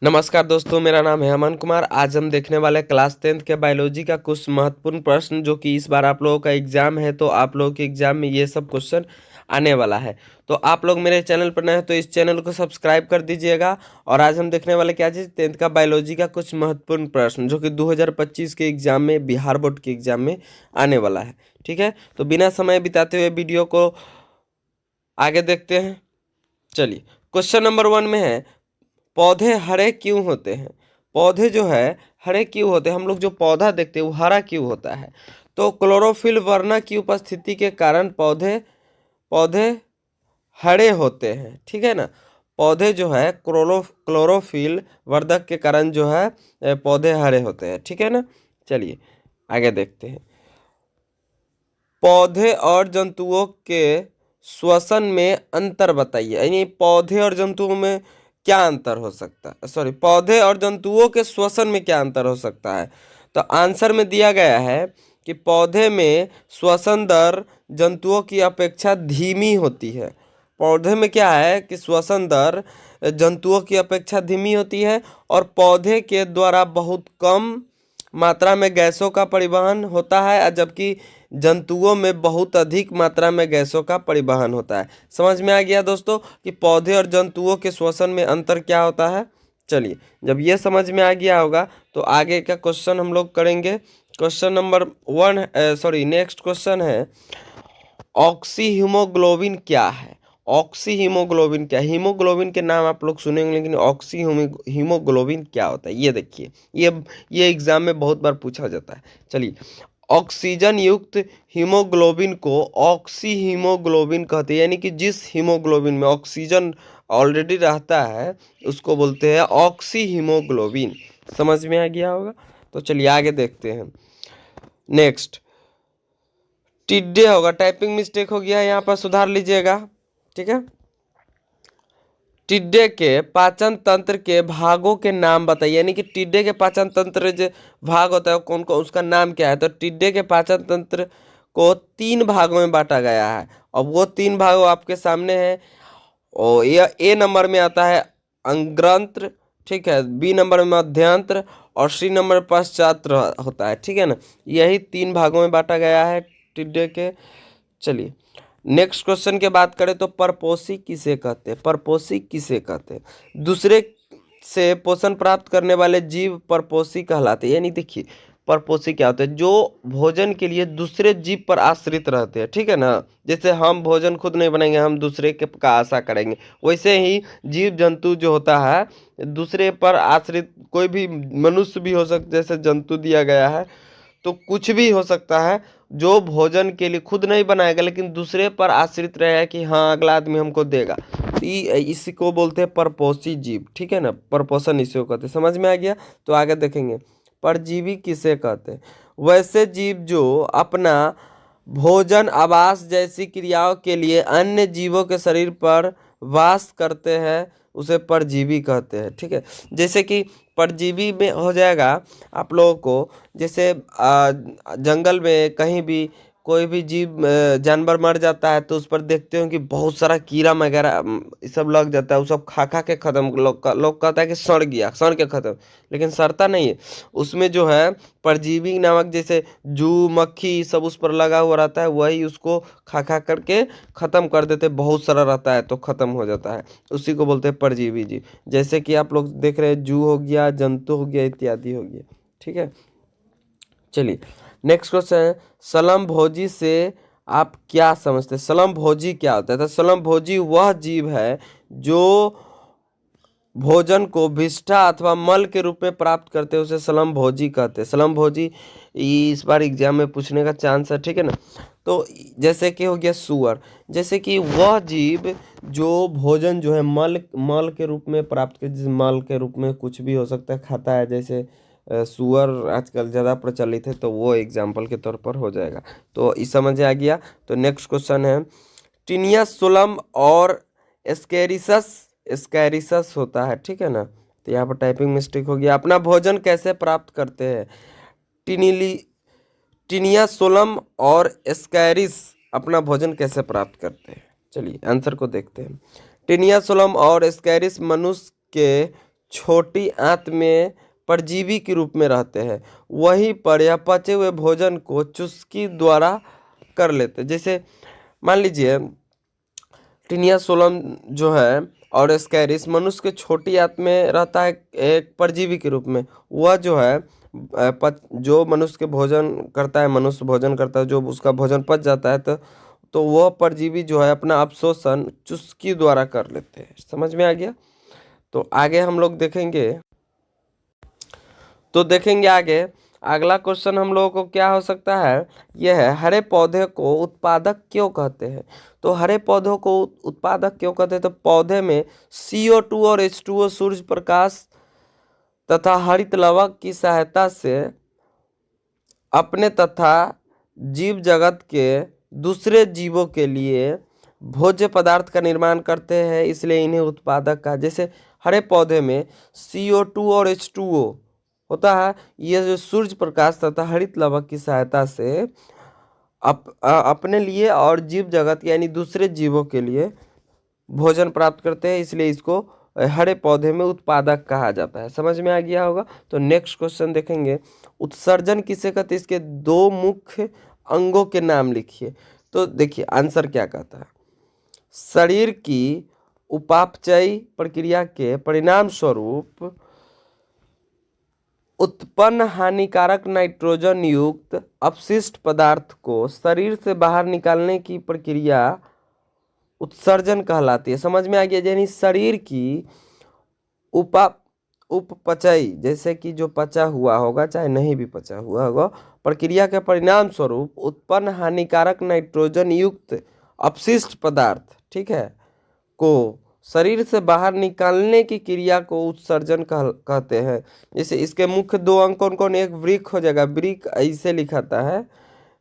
नमस्कार दोस्तों, मेरा नाम है अमन कुमार। आज हम देखने वाले क्लास 10th के बायोलॉजी का कुछ महत्वपूर्ण प्रश्न, जो कि इस बार आप लोगों का एग्जाम है, तो आप लोगों के एग्जाम में ये सब क्वेश्चन आने वाला है। तो आप लोग मेरे चैनल पर नए हैं तो इस चैनल को सब्सक्राइब कर दीजिएगा। और आज हम देखने वाले क्या चीज़, 10th का बायोलॉजी का कुछ महत्वपूर्ण प्रश्न, जो कि 2025 के एग्जाम में, बिहार बोर्ड के एग्जाम में आने वाला है। ठीक है, तो बिना समय बिताते हुए वीडियो को आगे देखते हैं। चलिए, क्वेश्चन नंबर 1 में है, पौधे हरे क्यों होते हैं। पौधे जो है हरे क्यों होते हैं, हम लोग जो पौधा देखते हैं वो हरा क्यों होता है। तो क्लोरोफिल वर्णक की उपस्थिति के कारण पौधे पौधे हरे होते हैं। ठीक है ना, पौधे जो है क्लोरोफिल वर्धक के कारण जो है पौधे हरे होते हैं। ठीक है ना, चलिए आगे देखते हैं। पौधे और जंतुओं के श्वसन में अंतर बताइए। यानी पौधे और जंतुओं में क्या अंतर हो सकता है, सॉरी, पौधे और जंतुओं के श्वसन में क्या अंतर हो सकता है। तो आंसर में दिया गया है कि पौधे में श्वसन दर जंतुओं की अपेक्षा धीमी होती है। पौधे में क्या है कि श्वसन दर जंतुओं की अपेक्षा धीमी होती है, और पौधे के द्वारा बहुत कम मात्रा में गैसों का परिवहन होता है, जबकि जंतुओं में बहुत अधिक मात्रा में गैसों का परिवहन होता है। समझ में आ गया दोस्तों कि पौधे और जंतुओं के श्वसन में अंतर क्या होता है। चलिए, जब ये समझ में आ गया होगा तो आगे का क्वेश्चन हम लोग करेंगे। Question number 1, sorry, next question है, ऑक्सी हीमोग्लोबिन क्या है। ऑक्सी हीमोग्लोबिन क्या है। हीमोग्लोबिन के नाम आप लोग सुनेंगे, लेकिन ऑक्सी हीमोग्लोबिन क्या होता है ये देखिए। ये एग्जाम में बहुत बार पूछा जाता है। चलिए, ऑक्सीजन युक्त हीमोग्लोबिन को ऑक्सी हीमोग्लोबिन कहते हैं। यानी कि जिस हीमोग्लोबिन में ऑक्सीजन ऑलरेडी रहता है उसको बोलते हैं ऑक्सी हीमोग्लोबिन। समझ में आ गया होगा। तो चलिए आगे देखते हैं। नेक्स्ट, टिड्डे होगा, टाइपिंग मिस्टेक हो गया है, यहाँ पर सुधार लीजिएगा। ठीक है, टिड्डे के पाचन तंत्र के भागों के नाम बताइए। यानी कि टिड्डे के पाचन तंत्र जो भाग होता है कौन कौन, उसका नाम क्या है। तो टिड्डे के पाचन तंत्र को 3 भागों में बांटा गया है, और वो 3 भाग आपके सामने हैं। और यह ए नंबर में आता है अंग्रंत्र, ठीक है, बी नंबर में मध्यांत्र, और सी नंबर पश्चात्र होता है। ठीक है ना, यही 3 भागों में बांटा गया है टिड्डे के। चलिए, नेक्स्ट क्वेश्चन की बात करें तो परपोषी किसे कहते हैं। परपोषी किसे कहते हैं, दूसरे से पोषण प्राप्त करने वाले जीव परपोषी कहलाते हैं। यानी देखिए, परपोषी क्या होते हैं, जो भोजन के लिए दूसरे जीव पर आश्रित रहते हैं। ठीक है ना, जैसे हम भोजन खुद नहीं बनाएंगे, हम दूसरे के का आशा करेंगे, वैसे ही जीव जंतु जो होता है दूसरे पर आश्रित, कोई भी मनुष्य भी हो सकता, जैसे जंतु दिया गया है तो कुछ भी हो सकता है, जो भोजन के लिए खुद नहीं बनाएगा लेकिन दूसरे पर आश्रित रहेगा कि हाँ अगला आदमी हमको देगा। तो इसी को बोलते हैं परपोषी जीव। ठीक है ना, परपोषण इसी को कहते हैं। समझ में आ गया। तो आगे देखेंगे, परजीवी किसे कहते हैं। वैसे जीव जो अपना भोजन, आवास जैसी क्रियाओं के लिए अन्य जीवों के शरीर पर वास करते हैं, उसे परजीवी कहते हैं। ठीक है, जैसे कि परजीवी में हो जाएगा आप लोगों को, जैसे जंगल में कहीं भी कोई भी जीव जानवर मर जाता है तो उस पर देखते हो कि बहुत सारा कीड़ा वगैरह ये सब लग जाता है। वो सब खा खा के खत्म, लोग कहता है कि सड़ गया, सड़ के खत्म, लेकिन सड़ता नहीं है। उसमें जो है परजीवी नामक, जैसे जू, मक्खी सब उस पर लगा हुआ रहता है, वही उसको खा खा करके खत्म कर देते। बहुत सारा रहता है तो खत्म हो जाता है, उसी को बोलते हैं परजीवी जीव। जैसे कि आप लोग देख रहे हैं, जू हो गया, जंतु हो गया, इत्यादि हो गया। ठीक है, चलिए नेक्स्ट क्वेश्चन है, समभोजी से आप क्या समझते हैं। समभोजी क्या होता है। तो समभोजी वह जीव है जो भोजन को विष्ठा अथवा मल के रूप में प्राप्त करते हैं, उसे समभोजी कहते हैं। समभोजी इस बार एग्जाम में पूछने का चांस है। ठीक है ना, तो जैसे कि हो गया सुअर, जैसे कि वह जीव जो भोजन जो है मल मल के रूप में प्राप्त कर, जिस मल के रूप में कुछ भी हो सकता है खाता है, जैसे सुअर आजकल ज़्यादा प्रचलित है, तो वो एग्जाम्पल के तौर पर हो जाएगा। तो इस समझ आ गया। तो नेक्स्ट क्वेश्चन है, टिनिया सोलम और स्कैरिसस, स्कैरिसस होता है। ठीक है ना, तो यहाँ पर टाइपिंग मिस्टेक हो गया। अपना भोजन कैसे प्राप्त करते हैं। टिनिली टिनिया सोलम और स्कैरिस अपना भोजन कैसे प्राप्त करते हैं। चलिए आंसर को देखते हैं। टिनिया सोलम और स्कैरिस मनुष्य के छोटी आंत में परजीवी के रूप में रहते हैं, वहीं पर यह पचे हुए भोजन को चुस्की द्वारा कर लेते हैं। जैसे मान लीजिए टिनिया सोलम जो है और स्कैरिस मनुष्य के छोटी आंत में रहता है एक परजीवी के रूप में। वह जो है जो मनुष्य के भोजन करता है, मनुष्य भोजन करता है, जो उसका भोजन पच जाता है तो वह परजीवी जो है अपना अवशोषण चुस्की द्वारा कर लेते हैं। समझ में आ गया? तो आगे हम लोग देखेंगे, आगे अगला क्वेश्चन हम लोगों को क्या हो सकता है, यह है हरे पौधे को उत्पादक क्यों कहते हैं। तो हरे पौधों को उत्पादक क्यों कहते हैं, तो पौधे में CO2 और H2O सूर्य प्रकाश तथा हरित लवक की सहायता से अपने तथा जीव जगत के दूसरे जीवों के लिए भोज्य पदार्थ का निर्माण करते हैं, इसलिए इन्हें उत्पादक कहा। जैसे हरे पौधे में CO2 और H2O होता है, ये जो सूर्य प्रकाश तथा हरित लवक की सहायता से अपने लिए और जीव जगत यानी दूसरे जीवों के लिए भोजन प्राप्त करते हैं, इसलिए इसको हरे पौधे में उत्पादक कहा जाता है। समझ में आ गया होगा? तो नेक्स्ट क्वेश्चन देखेंगे, उत्सर्जन किसे कहते हैं, इसके दो मुख्य अंगों के नाम लिखिए। तो देखिए आंसर क्या कहता है, शरीर की उपापचयी प्रक्रिया के परिणाम स्वरूप उत्पन्न हानिकारक नाइट्रोजन युक्त अपशिष्ट पदार्थ को शरीर से बाहर निकालने की प्रक्रिया उत्सर्जन कहलाती है। समझ में आ गया? यानी शरीर की उपपचयी, जैसे कि जो पचा हुआ होगा चाहे नहीं भी पचा हुआ होगा, प्रक्रिया के परिणाम स्वरूप उत्पन्न हानिकारक नाइट्रोजन युक्त अपशिष्ट पदार्थ, ठीक है, को शरीर से बाहर निकालने की क्रिया को उत्सर्जन कहते हैं। जैसे इसके मुख्य दो अंग कौन कौन, एक वृक्क हो जाएगा, वृक्क ऐसे लिखाता है,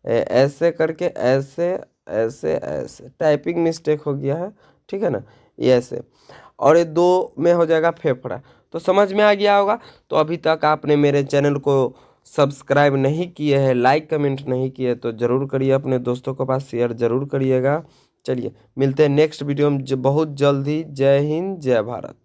ऐसे करके, ऐसे ऐसे ऐसे, टाइपिंग मिस्टेक हो गया है, ठीक है ना, ये ऐसे, और ये दो में हो जाएगा फेफड़ा। तो समझ में आ गया होगा? तो अभी तक आपने मेरे चैनल को सब्सक्राइब नहीं किए हैं, लाइक कमेंट नहीं किए, तो ज़रूर करिए, अपने दोस्तों के पास शेयर ज़रूर करिएगा। चलिए मिलते हैं नेक्स्ट वीडियो में बहुत जल्द ही। जय हिंद, जय भारत।